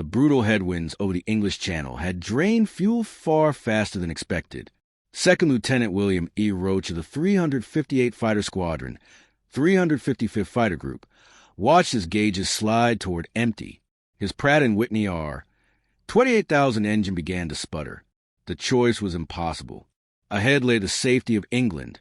The brutal headwinds over the English Channel had drained fuel far faster than expected. Second Lieutenant William E. Roach of the 358 Fighter Squadron, 355th Fighter Group, watched his gauges slide toward empty. His Pratt & Whitney R-28,000 engine began to sputter. The choice was impossible. Ahead lay the safety of England,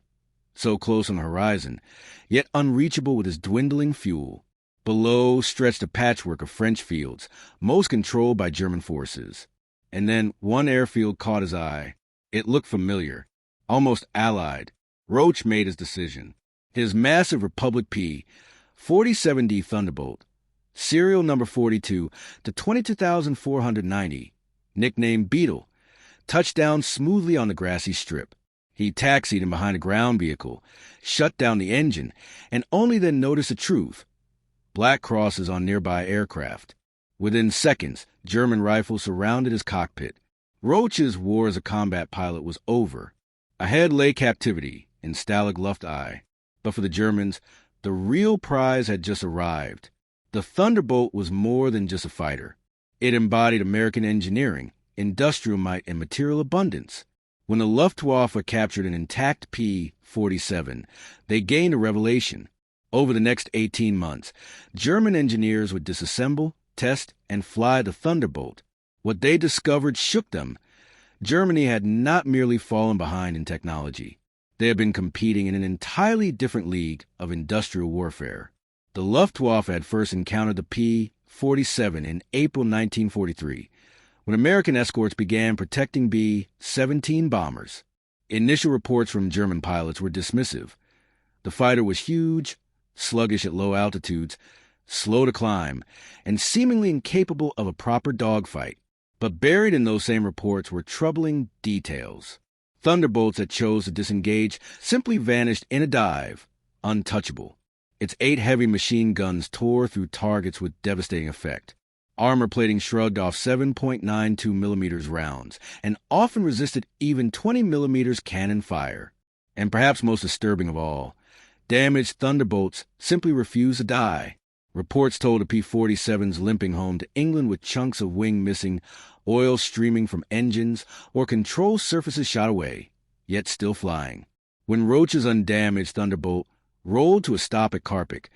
so close on the horizon, yet unreachable with its dwindling fuel. Below stretched a patchwork of French fields, most controlled by German forces. And then one airfield caught his eye. It looked familiar, almost allied. Roach made his decision. His massive Republic P-47D Thunderbolt, serial number 42 to 22,490, nicknamed Beetle, touched down smoothly on the grassy strip. He taxied in behind a ground vehicle, shut down the engine, and only then noticed the truth: black crosses on nearby aircraft. Within seconds, German rifles surrounded his cockpit. Roach's war as a combat pilot was over. Ahead lay captivity in Stalag Luft II. But for the Germans, the real prize had just arrived. The Thunderbolt was more than just a fighter. It embodied American engineering, industrial might, and material abundance. When the Luftwaffe captured an intact P-47, they gained a revelation. Over the next 18 months, German engineers would disassemble, test, and fly the Thunderbolt. What they discovered shook them. Germany had not merely fallen behind in technology. They had been competing in an entirely different league of industrial warfare. The Luftwaffe had first encountered the P-47 in April 1943, when American escorts began protecting B-17 bombers. Initial reports from German pilots were dismissive. The fighter was huge, sluggish at low altitudes, slow to climb, and seemingly incapable of a proper dogfight. But buried in those same reports were troubling details. Thunderbolts that chose to disengage simply vanished in a dive, untouchable. Its 8 heavy machine guns tore through targets with devastating effect. Armor plating shrugged off 7.92 millimeters rounds, and often resisted even 20 millimeters cannon fire. And perhaps most disturbing of all, damaged Thunderbolts simply refused to die. Reports told of P-47s limping home to England with chunks of wing missing, oil streaming from engines, or control surfaces shot away, yet still flying. When Roach's undamaged Thunderbolt rolled to a stop at Karpik,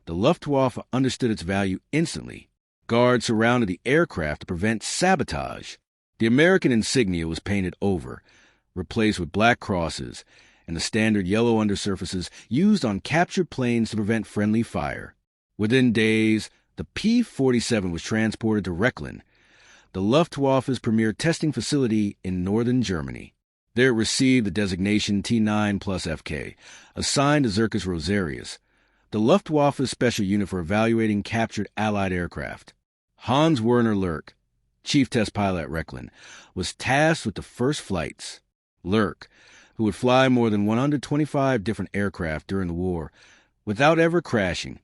the Luftwaffe understood its value instantly. Guards surrounded the aircraft to prevent sabotage. The American insignia was painted over, replaced with black crosses, and the standard yellow undersurfaces used on captured planes to prevent friendly fire. Within days, the P-47 was transported to Rechlin, the Luftwaffe's premier testing facility in northern Germany. There it received the designation T9 plus FK, assigned to Zircus Rosarius, the Luftwaffe's special unit for evaluating captured Allied aircraft. Hans Werner Lurk, chief test pilot at Rechlin, was tasked with the first flights. Lurk, who would fly more than 125 different aircraft during the war without ever crashing,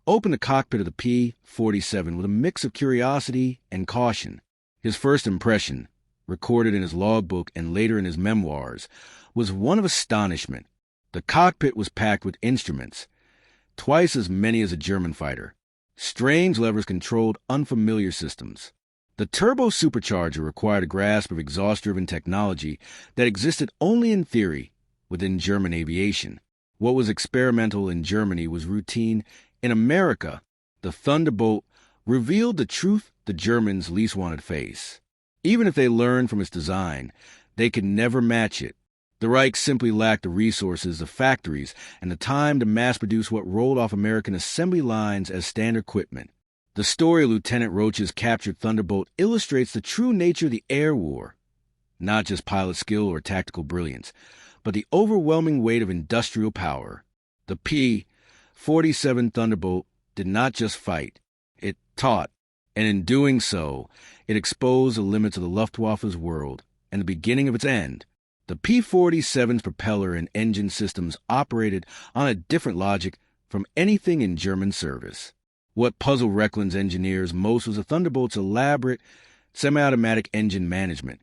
opened the cockpit of the P-47 with a mix of curiosity and caution. His first impression, recorded in his logbook and later in his memoirs, was one of astonishment. The cockpit was packed with instruments, twice as many as a German fighter. Strange levers controlled unfamiliar systems. The turbo supercharger required a grasp of exhaust-driven technology that existed only in theory within German aviation. What was experimental in Germany was routine in America. The Thunderbolt revealed the truth the Germans least wanted to face. Even if they learned from its design, they could never match it. The Reich simply lacked the resources, the factories, and the time to mass-produce what rolled off American assembly lines as standard equipment. The story of Lieutenant Roach's captured Thunderbolt illustrates the true nature of the air war. Not just pilot skill or tactical brilliance, but the overwhelming weight of industrial power. The P-47 Thunderbolt did not just fight, it taught, and in doing so, it exposed the limits of the Luftwaffe's world and the beginning of its end. The P-47's propeller and engine systems operated on a different logic from anything in German service. What puzzled Rechlin's engineers most was the Thunderbolt's elaborate semi-automatic engine management.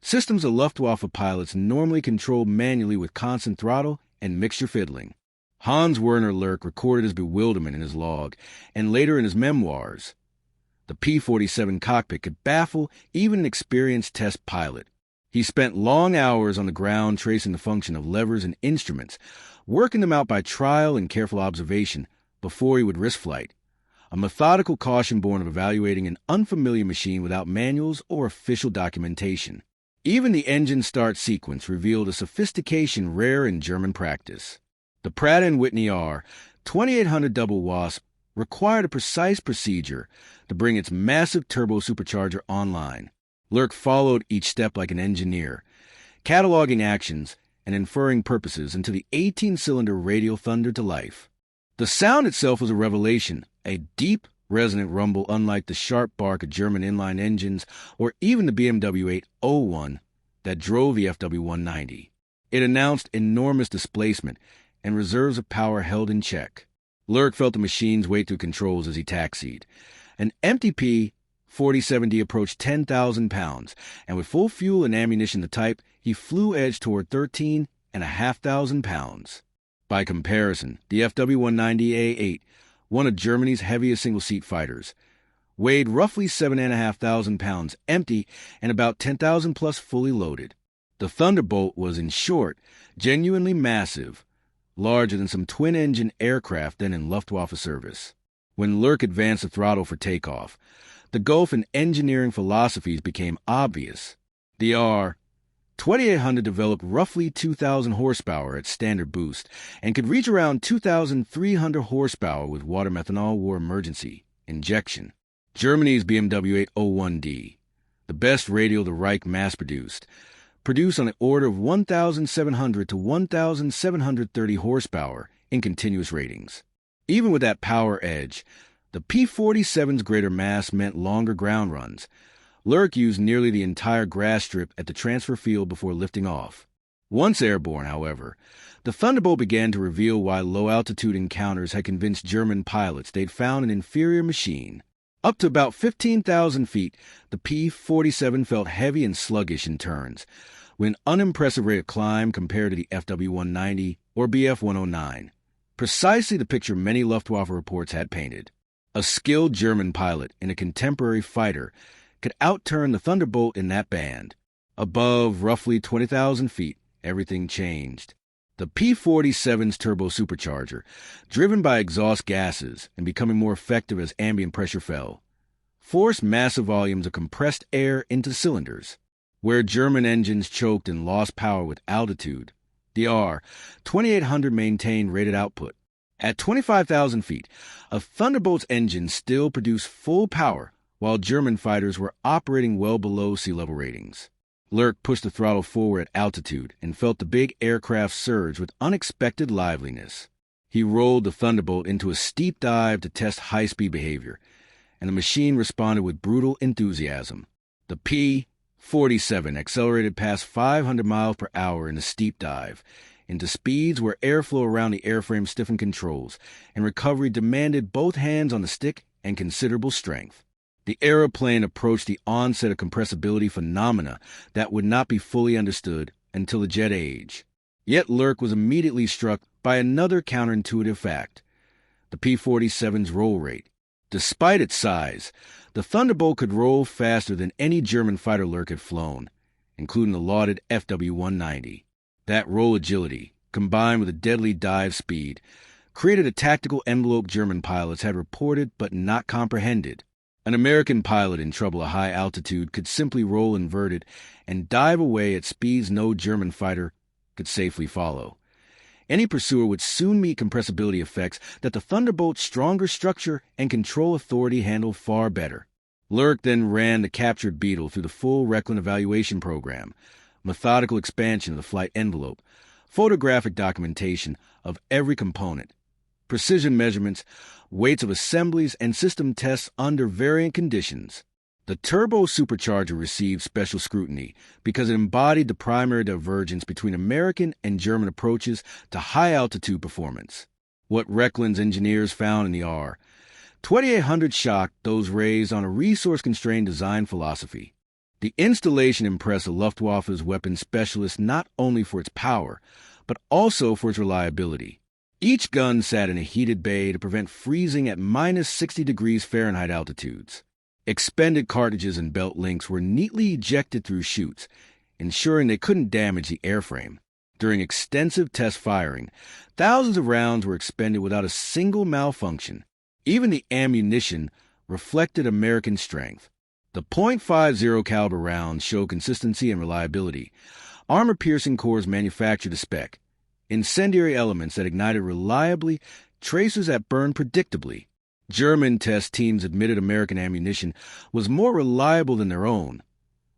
Systems the Luftwaffe pilots normally controlled manually with constant throttle and mixture fiddling. Hans Werner Lurk recorded his bewilderment in his log and later in his memoirs. The P-47 cockpit could baffle even an experienced test pilot. He spent long hours on the ground tracing the function of levers and instruments, working them out by trial and careful observation before he would risk flight. A methodical caution born of evaluating an unfamiliar machine without manuals or official documentation. Even the engine start sequence revealed a sophistication rare in German practice. The Pratt & Whitney R2800 Double Wasp required a precise procedure to bring its massive turbo supercharger online. Lurk followed each step like an engineer, cataloging actions and inferring purposes until the 18-cylinder radial thundered to life. The sound itself was a revelation, a deep, resonant rumble unlike the sharp bark of German inline engines or even the BMW 801 that drove the FW190. It announced enormous displacement and reserves of power held in check. Lurk felt the machine's weight through controls as he taxied. An empty P-47D approached 10,000 pounds, and with full fuel and ammunition to type, he flew edge toward 13,500 pounds. By comparison, the FW190A8, one of Germany's heaviest single-seat fighters, weighed roughly 7,500 pounds empty and about 10,000 plus fully loaded. The Thunderbolt was, in short, genuinely massive, larger than some twin-engine aircraft then in Luftwaffe service. When Lurk advanced the throttle for takeoff, the gulf in engineering philosophies became obvious. The R2800 developed roughly 2,000 horsepower at standard boost and could reach around 2,300 horsepower with water methanol or emergency injection. Germany's BMW 801D, the best radial the Reich mass-produced on an order of 1,700 to 1,730 horsepower in continuous ratings. Even with that power edge, the P-47's greater mass meant longer ground runs. Lurk used nearly the entire grass strip at the transfer field before lifting off. Once airborne, however, the Thunderbolt began to reveal why low-altitude encounters had convinced German pilots they'd found an inferior machine. Up to about 15,000 feet, the P-47 felt heavy and sluggish in turns, with an unimpressive rate of climb compared to the FW-190 or Bf-109. Precisely the picture many Luftwaffe reports had painted. A skilled German pilot in a contemporary fighter could outturn the Thunderbolt in that band. Above roughly 20,000 feet, everything changed. The P-47's turbo supercharger, driven by exhaust gases and becoming more effective as ambient pressure fell, forced massive volumes of compressed air into cylinders. Where German engines choked and lost power with altitude, the R2800 maintained rated output. At 25,000 feet, a Thunderbolt's engine still produced full power while German fighters were operating well below sea level ratings. Lurk pushed the throttle forward at altitude and felt the big aircraft surge with unexpected liveliness. He rolled the Thunderbolt into a steep dive to test high-speed behavior, and the machine responded with brutal enthusiasm. The P-47 accelerated past 500 miles per hour in a steep dive, into speeds where airflow around the airframe stiffened controls, and recovery demanded both hands on the stick and considerable strength. The aeroplane approached the onset of compressibility phenomena that would not be fully understood until the jet age. Yet Lurk was immediately struck by another counterintuitive fact: the P-47's roll rate. Despite its size, the Thunderbolt could roll faster than any German fighter Lurk had flown, including the lauded FW-190. That roll agility, combined with a deadly dive speed, created a tactical envelope German pilots had reported but not comprehended. An American pilot in trouble at high altitude could simply roll inverted and dive away at speeds no German fighter could safely follow. Any pursuer would soon meet compressibility effects that the Thunderbolt's stronger structure and control authority handled far better. Lurk then ran the captured Beetle through the full Recklin evaluation program, methodical expansion of the flight envelope, photographic documentation of every component, precision measurements, weights of assemblies, and system tests under variant conditions. The turbo supercharger received special scrutiny because it embodied the primary divergence between American and German approaches to high-altitude performance. What Recklin's engineers found in the R2800 shocked those raised on a resource-constrained design philosophy. The installation impressed the Luftwaffe's weapons specialists not only for its power, but also for its reliability. Each gun sat in a heated bay to prevent freezing at minus 60 degrees Fahrenheit altitudes. Expended cartridges and belt links were neatly ejected through chutes, ensuring they couldn't damage the airframe. During extensive test firing, thousands of rounds were expended without a single malfunction. Even the ammunition reflected American strength. The .50 caliber rounds showed consistency and reliability. Armor-piercing cores manufactured to spec. Incendiary elements that ignited reliably, tracers that burned predictably. German test teams admitted American ammunition was more reliable than their own,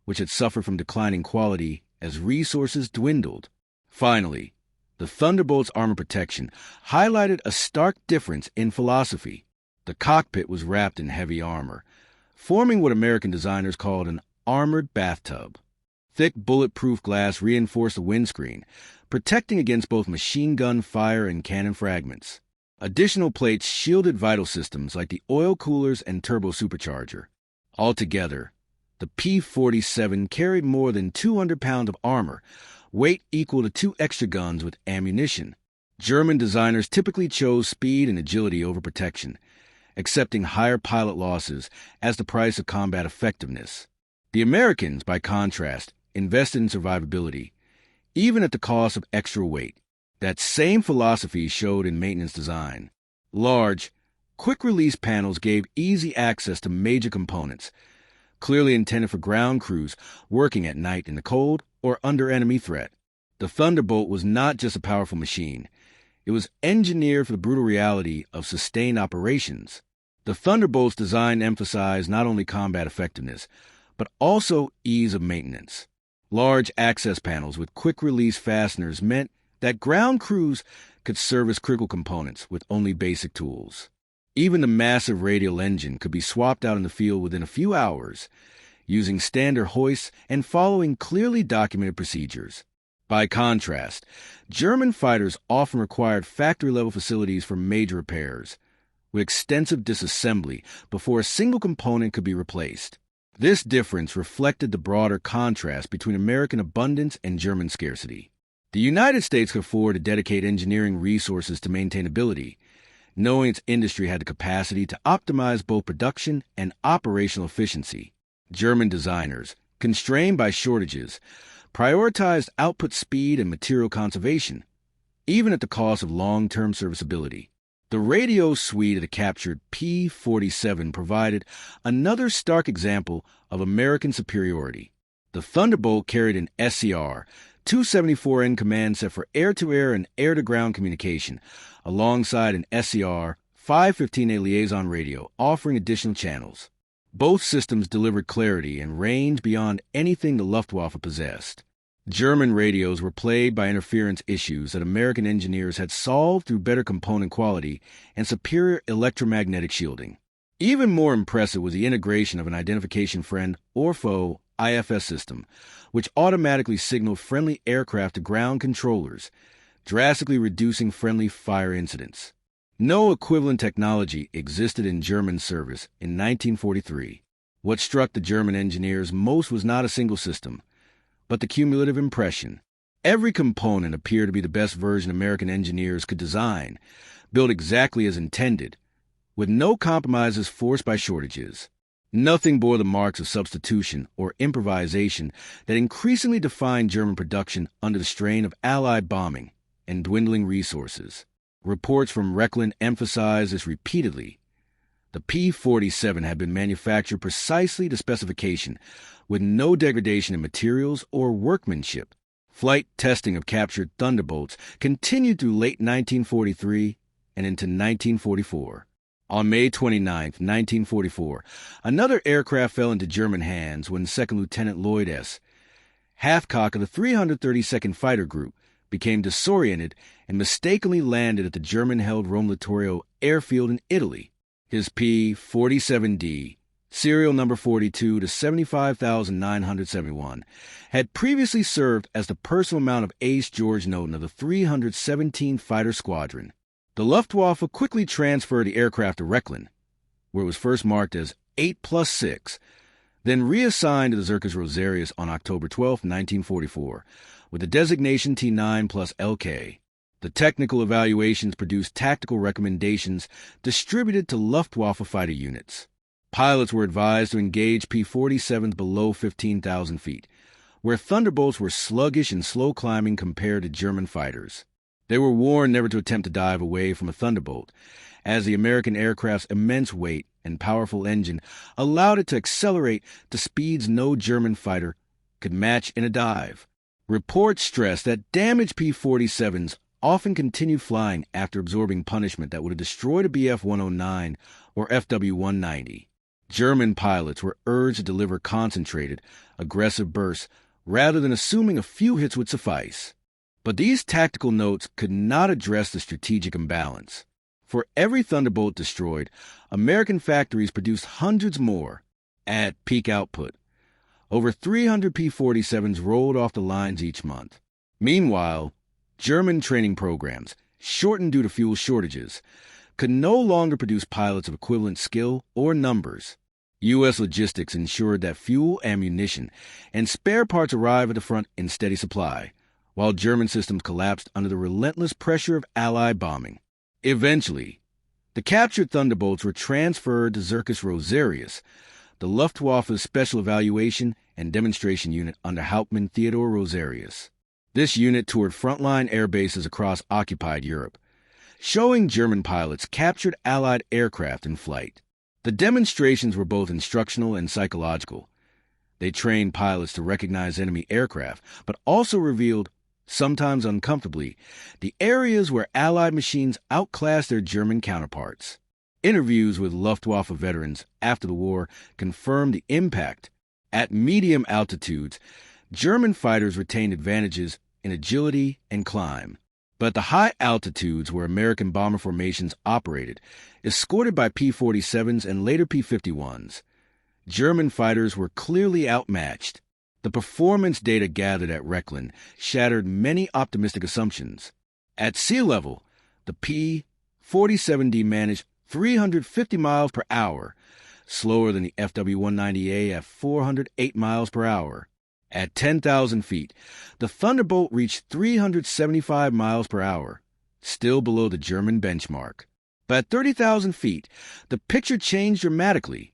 which had suffered from declining quality as resources dwindled. Finally, the Thunderbolt's armor protection highlighted a stark difference in philosophy. The cockpit was wrapped in heavy armor, forming what American designers called an armored bathtub. Thick bulletproof glass reinforced the windscreen, protecting against both machine gun fire and cannon fragments. Additional plates shielded vital systems like the oil coolers and turbo supercharger. Altogether, the P-47 carried more than 200 pounds of armor, weight equal to 2 extra guns with ammunition. German designers typically chose speed and agility over protection, accepting higher pilot losses as the price of combat effectiveness. The Americans, by contrast, invested in survivability, even at the cost of extra weight. That same philosophy showed in maintenance design. Large, quick-release panels gave easy access to major components, clearly intended for ground crews working at night in the cold or under enemy threat. The Thunderbolt was not just a powerful machine. It was engineered for the brutal reality of sustained operations. The Thunderbolt's design emphasized not only combat effectiveness, but also ease of maintenance. Large access panels with quick-release fasteners meant that ground crews could service critical components with only basic tools. Even the massive radial engine could be swapped out in the field within a few hours, using standard hoists and following clearly documented procedures. By contrast, German fighters often required factory-level facilities for major repairs, with extensive disassembly before a single component could be replaced. This difference reflected the broader contrast between American abundance and German scarcity. The United States could afford to dedicate engineering resources to maintainability, knowing its industry had the capacity to optimize both production and operational efficiency. German designers, constrained by shortages, prioritized output speed and material conservation, even at the cost of long-term serviceability. The radio suite of the captured P-47 provided another stark example of American superiority. The Thunderbolt carried an SCR, 274N command set for air-to-air and air-to-ground communication, alongside an SCR 515A liaison radio offering additional channels. Both systems delivered clarity and range beyond anything the Luftwaffe possessed. German radios were plagued by interference issues that American engineers had solved through better component quality and superior electromagnetic shielding. Even more impressive was the integration of an identification friend or foe IFS system, which automatically signaled friendly aircraft to ground controllers, drastically reducing friendly fire incidents. No equivalent technology existed in German service in 1943. What struck the German engineers most was not a single system, but the cumulative impression. Every component appeared to be the best version American engineers could design, built exactly as intended, with no compromises forced by shortages. Nothing bore the marks of substitution or improvisation that increasingly defined German production under the strain of Allied bombing and dwindling resources. Reports from Reckland emphasized this repeatedly. The P-47 had been manufactured precisely to specification, with no degradation in materials or workmanship. Flight testing of captured Thunderbolts continued through late 1943 and into 1944. On May 29, 1944, another aircraft fell into German hands when Second Lieutenant Lloyd S. Hathcock of the 332nd Fighter Group became disoriented and mistakenly landed at the German-held Rome Littorio airfield in Italy. His P-47D, serial number 42 to 75,971, had previously served as the personal mount of Ace George Newton of the 317th Fighter Squadron. The Luftwaffe quickly transferred the aircraft to Reckland, where it was first marked as 8+6, then reassigned to the Zircus Rosarius on October 12, 1944, with the designation T9+LK. The technical evaluations produced tactical recommendations distributed to Luftwaffe fighter units. Pilots were advised to engage P-47s below 15,000 feet, where Thunderbolts were sluggish and slow climbing compared to German fighters. They were warned never to attempt to dive away from a Thunderbolt, as the American aircraft's immense weight and powerful engine allowed it to accelerate to speeds no German fighter could match in a dive. Reports stress that damaged P-47s often continued flying after absorbing punishment that would have destroyed a Bf-109 or FW-190. German pilots were urged to deliver concentrated, aggressive bursts rather than assuming a few hits would suffice. But these tactical notes could not address the strategic imbalance. For every Thunderbolt destroyed, American factories produced hundreds more at peak output. Over 300 P-47s rolled off the lines each month. Meanwhile, German training programs, shortened due to fuel shortages, could no longer produce pilots of equivalent skill or numbers. U.S. logistics ensured that fuel, ammunition, and spare parts arrive at the front in steady supply, while German systems collapsed under the relentless pressure of Allied bombing. Eventually, the captured Thunderbolts were transferred to Circus Rosarius, the Luftwaffe's special evaluation and demonstration unit under Hauptmann Theodor Rosarius. This unit toured frontline air bases across occupied Europe, showing German pilots captured Allied aircraft in flight. The demonstrations were both instructional and psychological. They trained pilots to recognize enemy aircraft, but also revealed, sometimes uncomfortably, the areas where Allied machines outclassed their German counterparts. Interviews with Luftwaffe veterans after the war confirmed the impact. At medium altitudes, German fighters retained advantages in agility and climb. But at the high altitudes where American bomber formations operated, escorted by P-47s and later P-51s, German fighters were clearly outmatched. The performance data gathered at Rechlin shattered many optimistic assumptions. At sea level, the P-47D managed 350 miles per hour, slower than the FW-190A at 408 miles per hour. At 10,000 feet, the Thunderbolt reached 375 miles per hour, still below the German benchmark. But at 30,000 feet, the picture changed dramatically.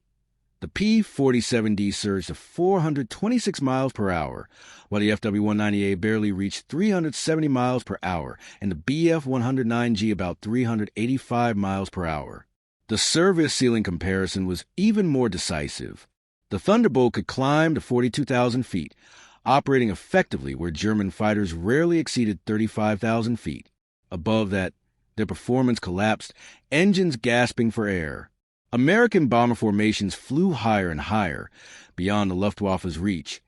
The P-47D surged to 426 miles per hour, while the FW-190A barely reached 370 miles per hour, and the Bf-109G about 385 miles per hour. The service ceiling comparison was even more decisive. The Thunderbolt could climb to 42,000 feet, operating effectively where German fighters rarely exceeded 35,000 feet. Above that, their performance collapsed, engines gasping for air. American bomber formations flew higher and higher, beyond the Luftwaffe's reach,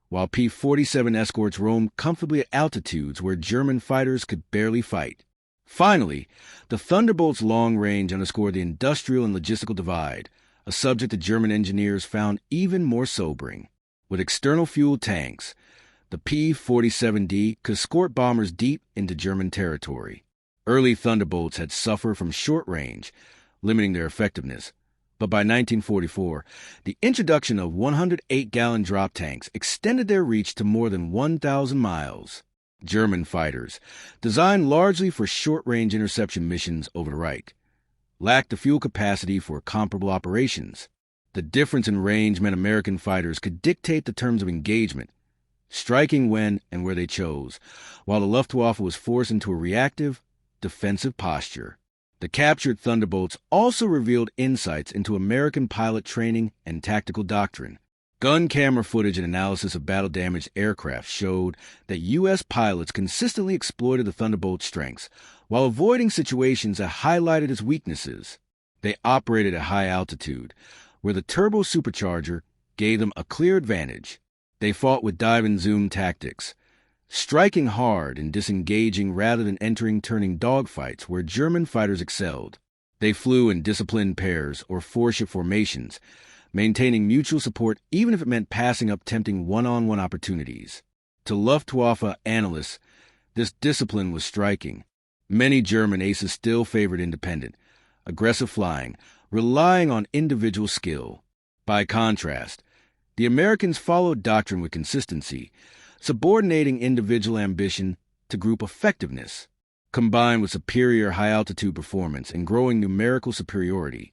while P-47 escorts roamed comfortably at altitudes where German fighters could barely fight. Finally, the Thunderbolt's long range underscored the industrial and logistical divide, a subject the German engineers found even more sobering. With external fuel tanks, the P-47D could escort bombers deep into German territory. Early Thunderbolts had suffered from short range, limiting their effectiveness. But by 1944, the introduction of 108-gallon drop tanks extended their reach to more than 1,000 miles. German fighters, designed largely for short-range interception missions over the Reich, lacked the fuel capacity for comparable operations. The difference in range meant American fighters could dictate the terms of engagement, striking when and where they chose, while the Luftwaffe was forced into a reactive, defensive posture. The captured Thunderbolts also revealed insights into American pilot training and tactical doctrine. Gun camera footage and analysis of battle-damaged aircraft showed that U.S. pilots consistently exploited the Thunderbolt's strengths, while avoiding situations that highlighted its weaknesses. They operated at high altitude, where the turbo supercharger gave them a clear advantage. They fought with dive-and-zoom tactics, striking hard and disengaging rather than turning dogfights where German fighters excelled. They flew in disciplined pairs or four-ship formations, maintaining mutual support even if it meant passing up tempting one-on-one opportunities. To Luftwaffe analysts, this discipline was striking. Many German aces still favored independent, aggressive flying, relying on individual skill. By contrast, the Americans followed doctrine with consistency, subordinating individual ambition to group effectiveness. Combined with superior high-altitude performance and growing numerical superiority,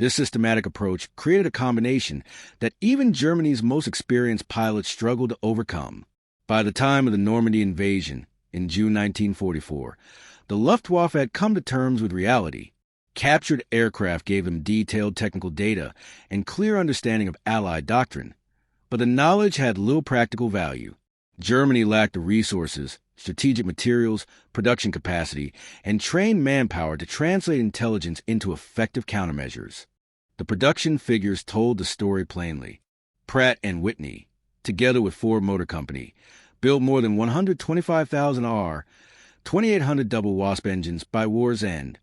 This systematic approach created a combination that even Germany's most experienced pilots struggled to overcome. By the time of the Normandy invasion in June 1944, the Luftwaffe had come to terms with reality. Captured aircraft gave them detailed technical data and clear understanding of Allied doctrine, but the knowledge had little practical value. Germany lacked the resources, strategic materials, production capacity, and trained manpower to translate intelligence into effective countermeasures. The production figures told the story plainly. Pratt & Whitney, together with Ford Motor Company, built more than 125,000 R, 2,800 double Wasp engines by war's end.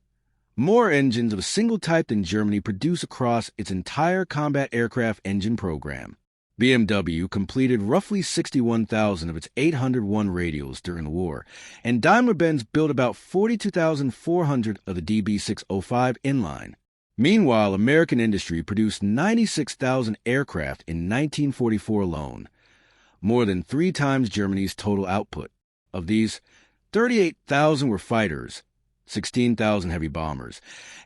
More engines of a single type than Germany produced across its entire combat aircraft engine program. BMW completed roughly 61,000 of its 801 radials during the war, and Daimler-Benz built about 42,400 of the DB605 inline. Meanwhile, American industry produced 96,000 aircraft in 1944 alone, more than 3 times Germany's total output. Of these, 38,000 were fighters, 16,000 heavy bombers,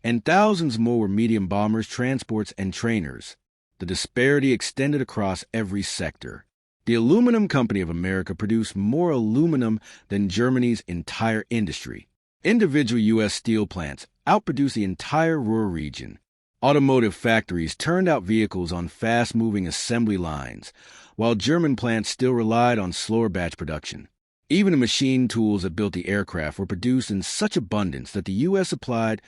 and thousands more were medium bombers, transports, and trainers. The disparity extended across every sector. The Aluminum Company of America produced more aluminum than Germany's entire industry. Individual U.S. steel plants outproduced the entire Ruhr region. Automotive factories turned out vehicles on fast-moving assembly lines, while German plants still relied on slower batch production. Even the machine tools that built the aircraft were produced in such abundance that the U.S. supplied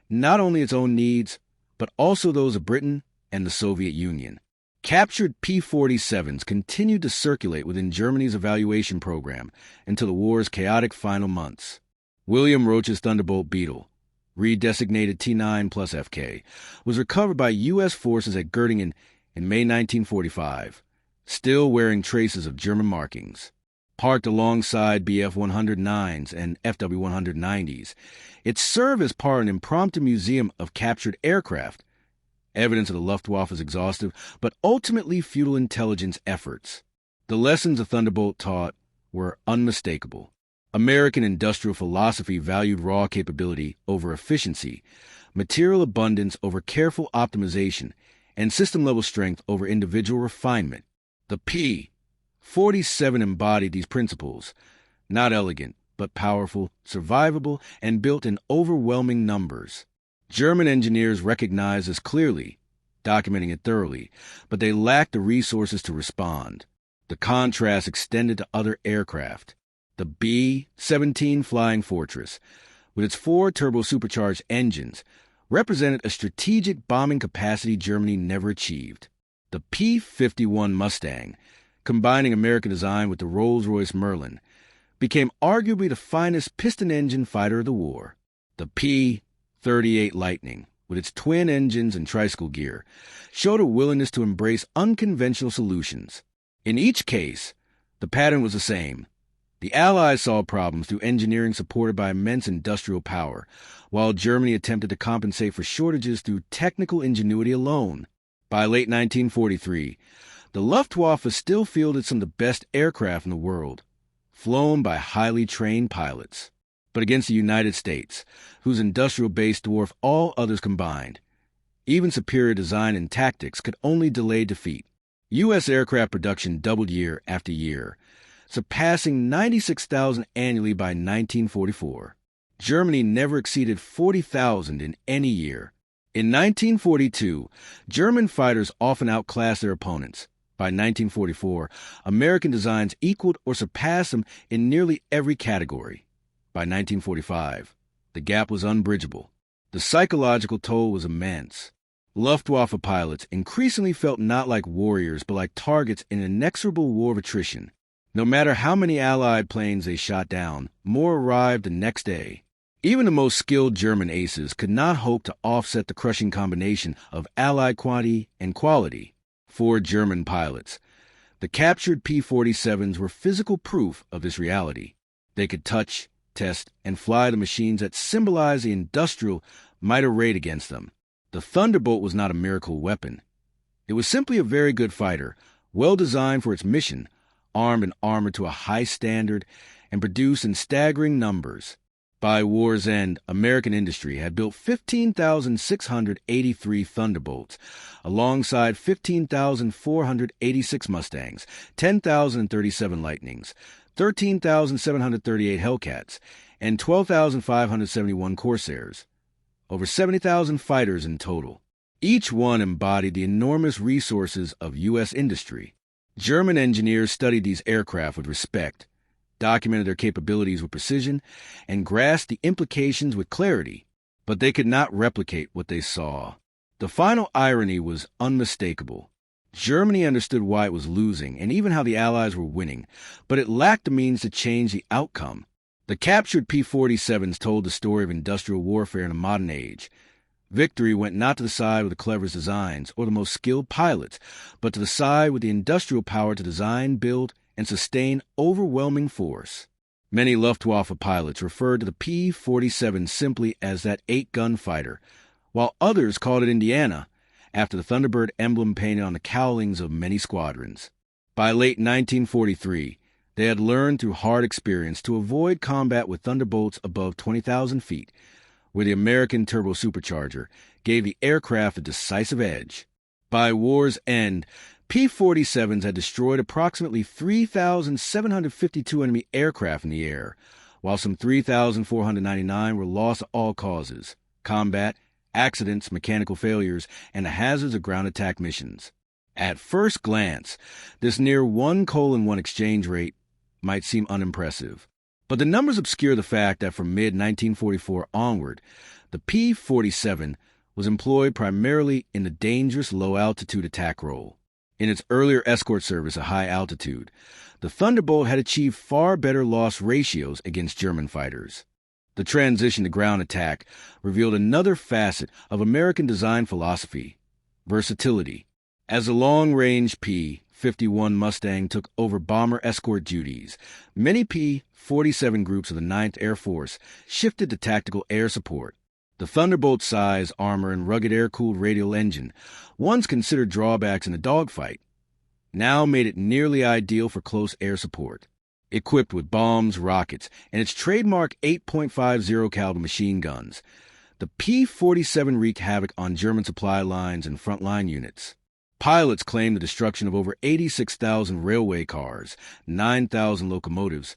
not only its own needs, but also those of Britain and the Soviet Union. Captured P-47s continued to circulate within Germany's evaluation program until the war's chaotic final months. William Roach's Thunderbolt Beetle, redesignated T-9 plus FK, was recovered by U.S. forces at Göttingen in May 1945, still wearing traces of German markings. Parked alongside Bf-109s and FW-190s, it served as part of an impromptu museum of captured aircraft, evidence of the Luftwaffe's exhaustive but ultimately futile intelligence efforts. The lessons the Thunderbolt taught were unmistakable. American industrial philosophy valued raw capability over efficiency, material abundance over careful optimization, and system-level strength over individual refinement. The P-47 embodied these principles, not elegant, but powerful, survivable, and built in overwhelming numbers. German engineers recognized this clearly, documenting it thoroughly, but they lacked the resources to respond. The contrast extended to other aircraft. The B-17 Flying Fortress, with its 4 turbo-supercharged engines, represented a strategic bombing capacity Germany never achieved. The P-51 Mustang, combining American design with the Rolls-Royce Merlin, became arguably the finest piston-engine fighter of the war. The P-38 Lightning, with its twin engines and tricycle gear, showed a willingness to embrace unconventional solutions. In each case, the pattern was the same. The Allies solved problems through engineering supported by immense industrial power, while Germany attempted to compensate for shortages through technical ingenuity alone. By late 1943, the Luftwaffe still fielded some of the best aircraft in the world, flown by highly trained pilots. But against the United States, whose industrial base dwarfed all others combined, even superior design and tactics could only delay defeat. U.S. aircraft production doubled year after year, surpassing 96,000 annually by 1944. Germany never exceeded 40,000 in any year. In 1942, German fighters often outclassed their opponents. By 1944, American designs equaled or surpassed them in nearly every category. By 1945, the gap was unbridgeable. The psychological toll was immense. Luftwaffe pilots increasingly felt not like warriors but like targets in an inexorable war of attrition. No matter how many Allied planes they shot down, more arrived the next day. Even the most skilled German aces could not hope to offset the crushing combination of Allied quantity and quality. For German pilots, the captured P-47s were physical proof of this reality. They could touch, test, and fly the machines that symbolized the industrial might arrayed against them. The Thunderbolt was not a miracle weapon. It was simply a very good fighter, well designed for its mission, armed and armored to a high standard, and produced in staggering numbers. By war's end, American industry had built 15,683 Thunderbolts, alongside 15,486 Mustangs, 10,037 Lightnings, 13,738 Hellcats, and 12,571 Corsairs. Over 70,000 fighters in total. Each one embodied the enormous resources of U.S. industry. German engineers studied these aircraft with respect, documented their capabilities with precision, and grasped the implications with clarity, but they could not replicate what they saw. The final irony was unmistakable. Germany understood why it was losing and even how the Allies were winning, but it lacked the means to change the outcome. The captured P-47s told the story of industrial warfare in a modern age. Victory went not to the side with the cleverest designs or the most skilled pilots, but to the side with the industrial power to design, build, and sustain overwhelming force. Many Luftwaffe pilots referred to the P-47 simply as that 8-gun fighter, while others called it Indiana, after the Thunderbird emblem painted on the cowlings of many squadrons. By late 1943, they had learned through hard experience to avoid combat with Thunderbolts above 20,000 feet, where the American turbo-supercharger gave the aircraft a decisive edge. By war's end, P-47s had destroyed approximately 3,752 enemy aircraft in the air, while some 3,499 were lost to all causes: combat, accidents, mechanical failures, and the hazards of ground attack missions. At first glance, this near 1:1 exchange rate might seem unimpressive, but the numbers obscure the fact that from mid-1944 onward, the P-47 was employed primarily in the dangerous low-altitude attack role. In its earlier escort service at high altitude, the Thunderbolt had achieved far better loss ratios against German fighters. The transition to ground attack revealed another facet of American design philosophy: versatility. As the long-range P-51 Mustang took over bomber escort duties, many P-47 groups of the 9th Air Force shifted to tactical air support. The Thunderbolt size, armor, and rugged air-cooled radial engine, once considered drawbacks in a dogfight, now made it nearly ideal for close air support. Equipped with bombs, rockets, and its trademark 8.50 caliber machine guns, the P-47 wreaked havoc on German supply lines and frontline units. Pilots claimed the destruction of over 86,000 railway cars, 9,000 locomotives,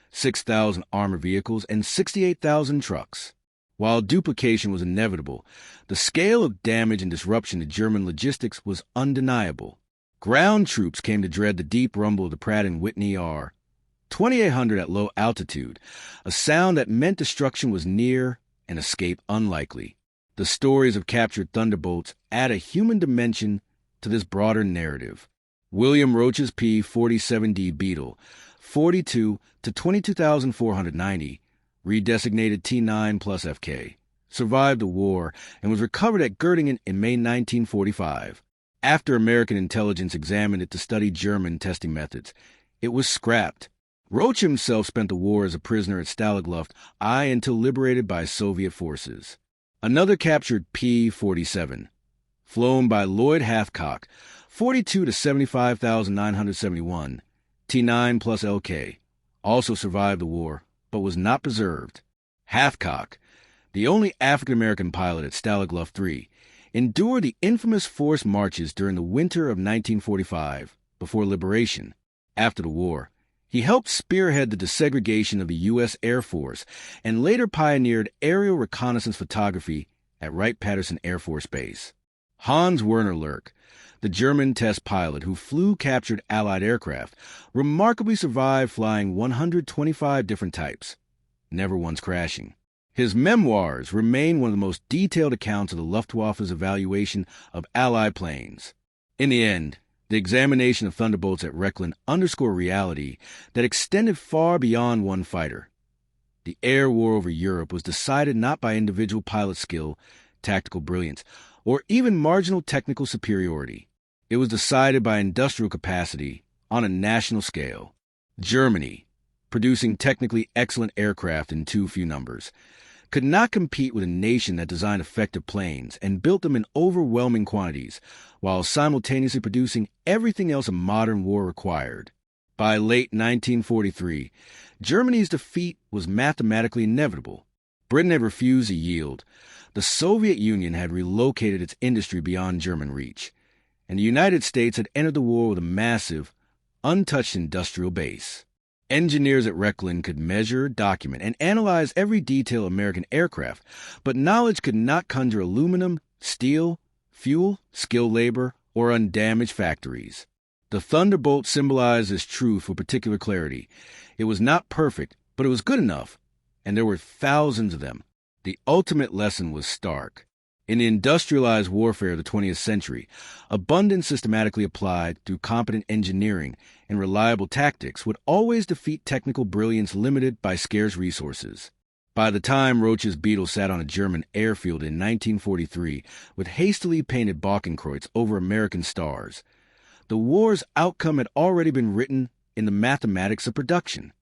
6,000 armored vehicles, and 68,000 trucks. While duplication was inevitable, the scale of damage and disruption to German logistics was undeniable. Ground troops came to dread the deep rumble of the Pratt & Whitney R-2800 at low altitude, a sound that meant destruction was near and escape unlikely. The stories of captured Thunderbolts add a human dimension to this broader narrative. William Roach's P-47D Beetle, 42 to 22,490, redesignated T9 plus FK, survived the war and was recovered at Göttingen in May 1945. After American intelligence examined it to study German testing methods, it was scrapped. Roach himself spent the war as a prisoner at Stalag Luft I until liberated by Soviet forces. Another captured P-47, flown by Lloyd Hathcock, 42 to 75,971, T9 plus LK, also survived the war, but was not preserved. Hathcock, the only African-American pilot at Stalag Luft III, endured the infamous forced marches during the winter of 1945, before liberation. After the war, he helped spearhead the desegregation of the U.S. Air Force and later pioneered aerial reconnaissance photography at Wright-Patterson Air Force Base. Hans Werner Lurk, the German test pilot who flew captured Allied aircraft, remarkably survived flying 125 different types, never once crashing. His memoirs remain one of the most detailed accounts of the Luftwaffe's evaluation of Allied planes. In the end, the examination of Thunderbolts at Rechlin underscored a reality that extended far beyond one fighter. The air war over Europe was decided not by individual pilot skill, tactical brilliance, or even marginal technical superiority. It was decided by industrial capacity on a national scale. Germany, producing technically excellent aircraft in too few numbers, could not compete with a nation that designed effective planes and built them in overwhelming quantities, while simultaneously producing everything else a modern war required. By late 1943, Germany's defeat was mathematically inevitable. Britain had refused to yield. The Soviet Union had relocated its industry beyond German reach, and the United States had entered the war with a massive, untouched industrial base. Engineers at Rechlin could measure, document, and analyze every detail of American aircraft, but knowledge could not conjure aluminum, steel, fuel, skilled labor, or undamaged factories. The Thunderbolt symbolized this truth with particular clarity. It was not perfect, but it was good enough, and there were thousands of them. The ultimate lesson was stark. In the industrialized warfare of the 20th century, abundance systematically applied through competent engineering and reliable tactics would always defeat technical brilliance limited by scarce resources. By the time Roach's Beetle sat on a German airfield in 1943 with hastily painted Balkenkreuz over American stars, the war's outcome had already been written in the mathematics of production.